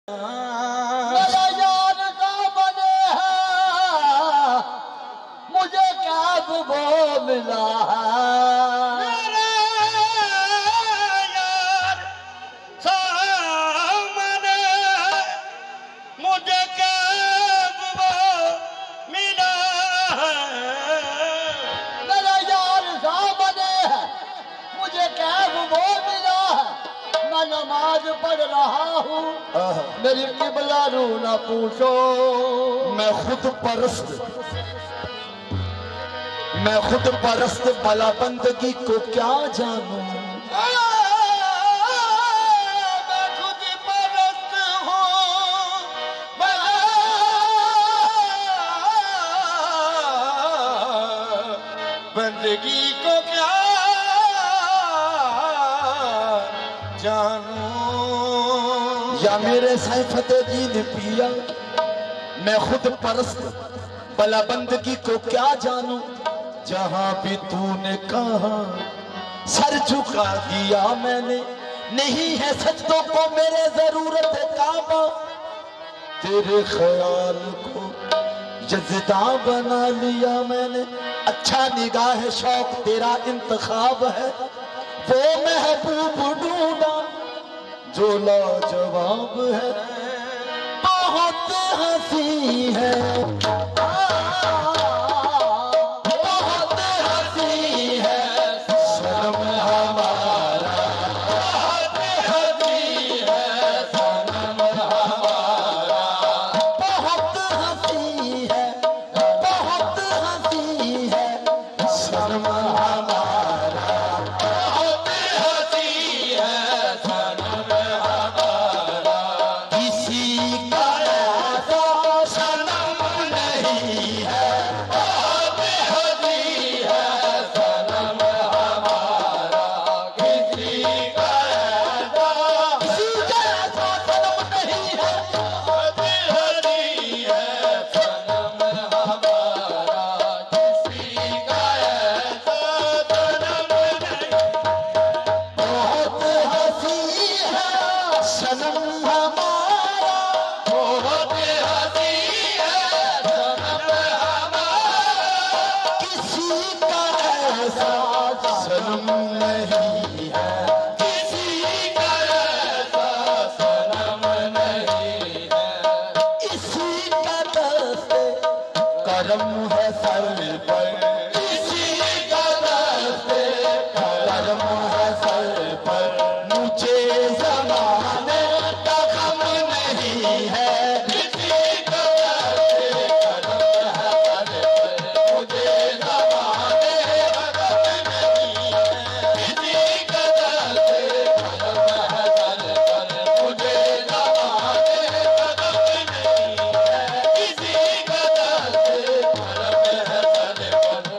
मेरा यार का बने है, मुझे कैद वो मिला है। मेरा यार सामने मुझे कैद वो मिला है। मेरा यार सामने है, मुझे कैद वो मिला है। मैं नमाज पढ़ रहा हूँ, मेरी किबला रू ना पूछो। मैं खुद परस्त भला बंदगी को क्या जानूं। मैं खुद परस्त हूँ, बंदगी को क्या जानूं। या मेरे सैफुद्दीन पिया, मैं खुद परस्त भला बंदगी को क्या जानूं। जहां भी तूने कहा सर झुका दिया मैंने। नहीं है सजदों को मेरे जरूरत है काबा। तेरे ख्याल को जज़दा बना लिया मैंने। अच्छा निगाह शौक तेरा इंतखाब है। वो महबूब ढूंढा जो लाजवाब है। बहुत हंसी है, बहुत हंसी है शर्म हमारा। बहुत हंसी है शर्म हमारा। बहुत हंसी है, बहुत हंसी है शर्म हमारा। बहुत हंसी है शर्म हमारा। किसी का ऐसा सनम नहीं है। बहुत हंसी है शर्म हमारा। किसी का ऐसा सनम नहीं है। बहुत हंसी है शर्म हमारा। किसी का ऐसा सनम नहीं। बहुत हंसी है सनम हमारा। बहुत हंसी है सनम हमारा। किसी का ऐसा सनम नहीं है। किसी का ऐसा सनम नहीं है। इसी का दस्ते करम है सर पर। इसी का दस्ते करम है सर पर। मुझे ज़माने का गम नहीं है। किसी का दस्ते करम है सर पर। मुझे ज़माने का गम नहीं है। किसी का दस्ते करम है सर पर। मुझे ज़माने का गम नहीं है। किसी का दस्ते करम है सर पर।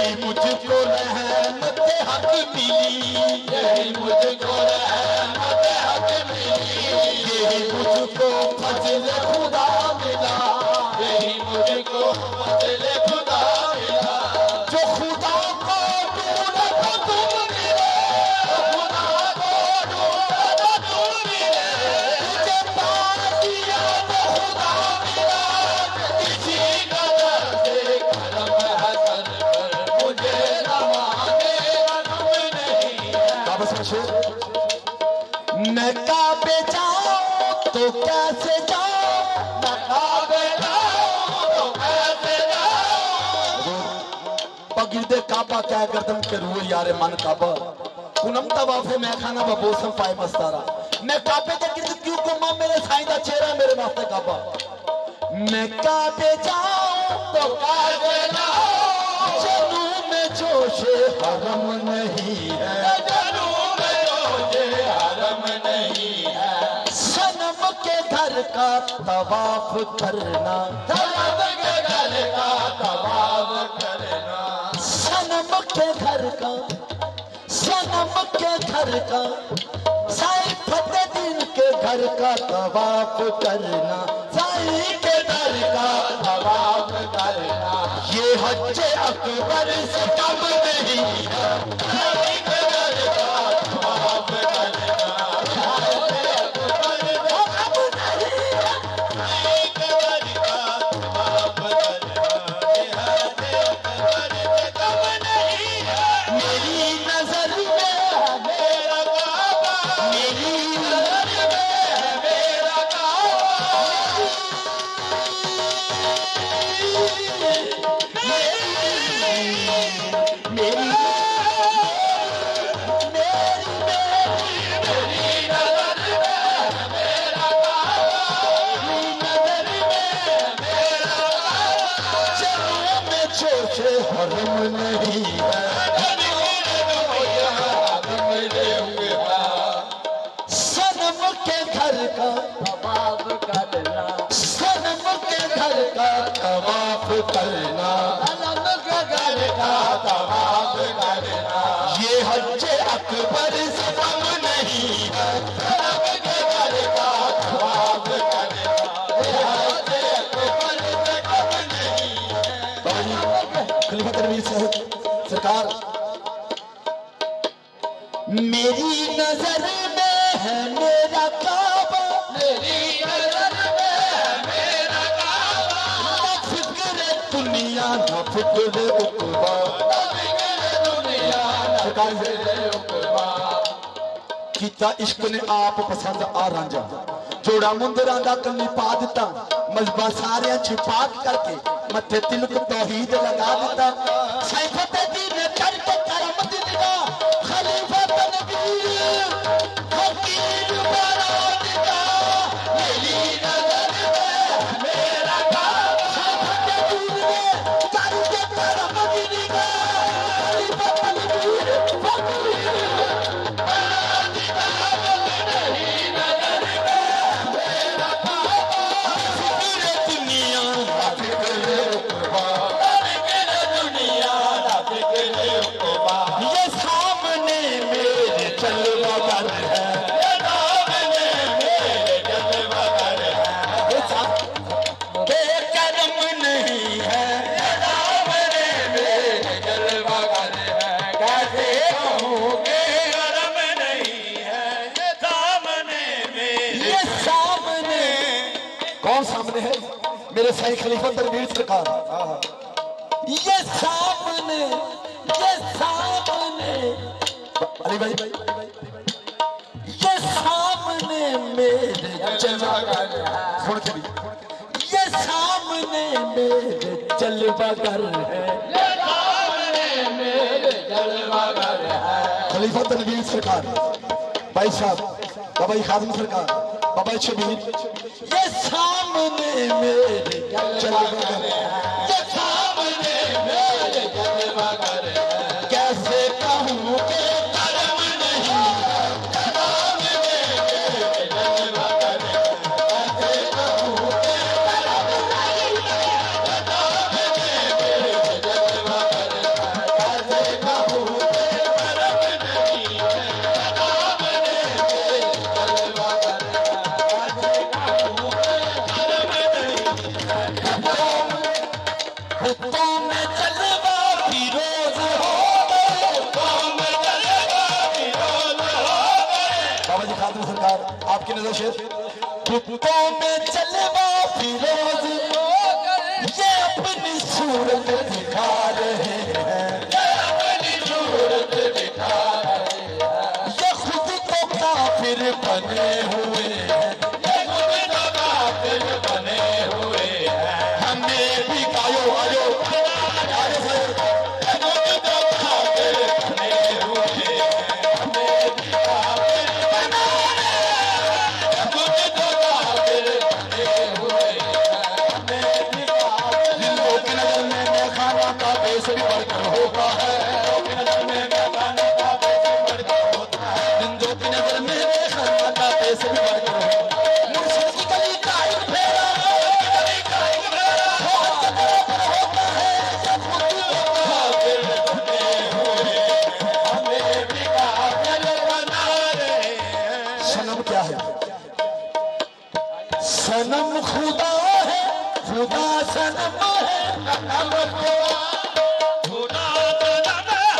यही मुझको रहमत हक मिली, यही मुझको रहमत हक मिली, यही मुझको फजल खुदा मिला, यही मुझको फजल खुदा मिला। जो खुदा को ढूंढा तो तुम मिले, खुदा को ढूंढा तो तुम मिले, तुझे पा दिया तो खुदा मिला। किसी कदर से करम हसन पर मुझे रवाने रकम नहीं है। वापस में शेर। मैं काबे जाऊं तो कैसे जाऊं, मैं काबे जाऊं तो कैसे जाऊं। पगिरदे काबा क्या गर्दम के रूए यारे मन काबा, कुनम तवाफे मैं खाना बबोसम पाए मस्तारा। मैं काबे के गिर्द क्यों घूमा, मेरे साईं दा चेहरा मेरे वास्ते काबा। मैं काबे जाऊं तो कैसे जाऊं, जनू में जोशे हरम नहीं है, जनू में जोशे हरम नहीं है। सनम के घर का तवाफ करना, सनम के घर का तवाफ करना, सनम के घर का, सनम के घर का, साईं फतेहदीन के घर का तवाफ करना, साईं के घर का तवाफ करना। ये हज्जे अकबर से कम नहीं है, साईं के घर का तवाफ करना, हज्जे अकबर से कम नहीं है, साईं के घर का तवाफ करना, ये हज्जे अकबर से कम नहीं है। मेरी नजर में है मेरा काबा, मेरी नजर में है मेरा काबा, मेरी हरम नहीं है, सनम के घर का तवाफ करना, सनम के घर का तवाफ करना, सनम के घर का तवाफ करना। ये हज्जे अकबर से कम नहीं है, सनम के घर का तवाफ करना, ये हज्जे अकबर से कम नहीं है। खलीफा तनवीर साहब सरकार, मेरी नजर में है मेरा काबा, मेरी नजर में है मेरा काबा, ना फिक्र दुनिया ना फिक्र उक़बा, ना फिक्र दुनिया ना फिक्र उक़बा। कीता इश्क ने आप पसंद आ रांझा, जोड़ा मुंदरां दा कन्नी पा दिता, मजबा सारियां छिपाक करके मथे तिलक तौहीद लगा दिता। साईं फतेहदीन ने करके करम दी निगाह, खलीफा तनवीर फकीर बना दिता। मेरी नजर में मेरा काबा, साईं फतेहदीन ने करके करम दी निगाह, खलीफा तनवीर फकीर बना दिता। मेरी नजर में मेरा काबा, फिक्र दुनिया ना फिक्र उक़बा, फिक्र दुनिया ना फिक्र उक़बा। ये सामने मेरे जलवागर है, ये सामने मेरे जलवागर है, ये सामने करम नहीं है, ये सामने मेरे जलवागर है। कैसे कहूँ कि करम नहीं है, ये सामने मेरे, ये सामने कौन सामने है? मेरे साईं खलीफा तनवीर सरकार। ये सामने, ये सामने, अली भाई, ये सामने मेरे जलवागर है, सुन के भी, ये सामने मेरे जलवागर है, ये सामने मेरे जलवागर है। खलीफा तनवीर सरकार, भाई साहब, बाबा खादिम सरकार, बाबा शबीर, ये सामने मेरे जलवागर है, ये सामने मेरे जलवागर है। कैसे कहूँ कि करम नहीं है, सामने मेरे जलवागर है। कैसे कहूँ कि करम नहीं है, सामने मेरे जलवागर है। आपकी नजर शेर कुत्तों में चलवा फिरोज ये अपनी सूरत दिखा रहे हैं, अपनी सूरत दिखा रहे हैं। ये खुद तो काफिर बने हुए हैं, ये खुद तो काफिर बने हुए हैं। हमें भी गायो आयो आयो भाई, खुद तो काफिर बने हुए हैं, हमें भी काफिर बना रहे। खुद तो काफिर बने हुए हैं, हमें भी काफिर। जिन लोगों की नजर में मैं खाना का बेस भी बढ़कर होता है, जिन लोगों की नजर में मैं खाना का बेस भी बढ़कर होता है, जिन लोगों की नजर में मैं खाना का बेस भी बढ़कर होता है। मुर्शिद की गली का एक फेरा, गली का एक फेरा बहुत तरफ होता है। जब खुद तो काफिर बने हुए हैं, हमें भी काफिर बना रहे हैं। सनम क्या है? सनम खुदा है, खुदा सनम है, खुदा सनम है,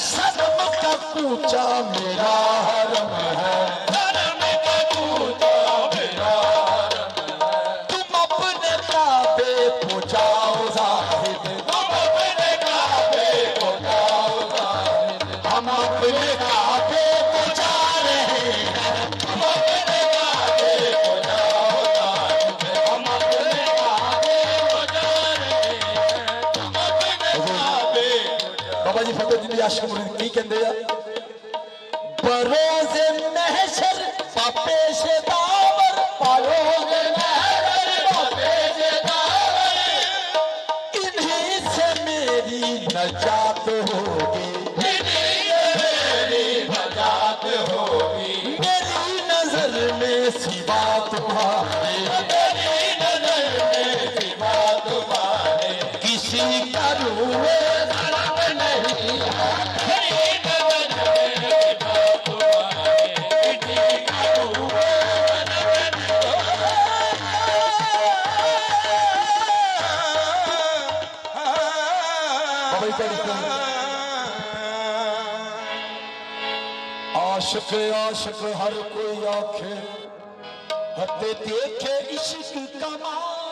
सनम का कूचा मेरा हरम है, सनम का कूचा मेरा हरम है। तुम अपने काबे को जाओ जाहिद, तुम अपने काबे को जाओ जाहिद, हम अपने काबे को जा रहे हैं, तुम अपने काबे को जाओ जाहिद, हम अपने काबे को जा रहे हैं, तुम अपने काबे को जा। बाबा जी फतेह जी आशिक मुरीद की कहते हैं बरोज़े महशर पेश दावर, बरोज़े महशर पेश दावर, इन्हीं से मेरी नजात होगी, मेरी नजात होगी, मेरी नजर में सिवा तुम्हारे, मेरी नजर में सिवा तुम्हारे किसी का रूए सनम नहीं है। मेरी नजर में सिवा तुम्हारे किसी का रूप बाबा जी क्या कहते हैं? आशिक आशिक हर कोई आखे हते देखे इश्क कमाल।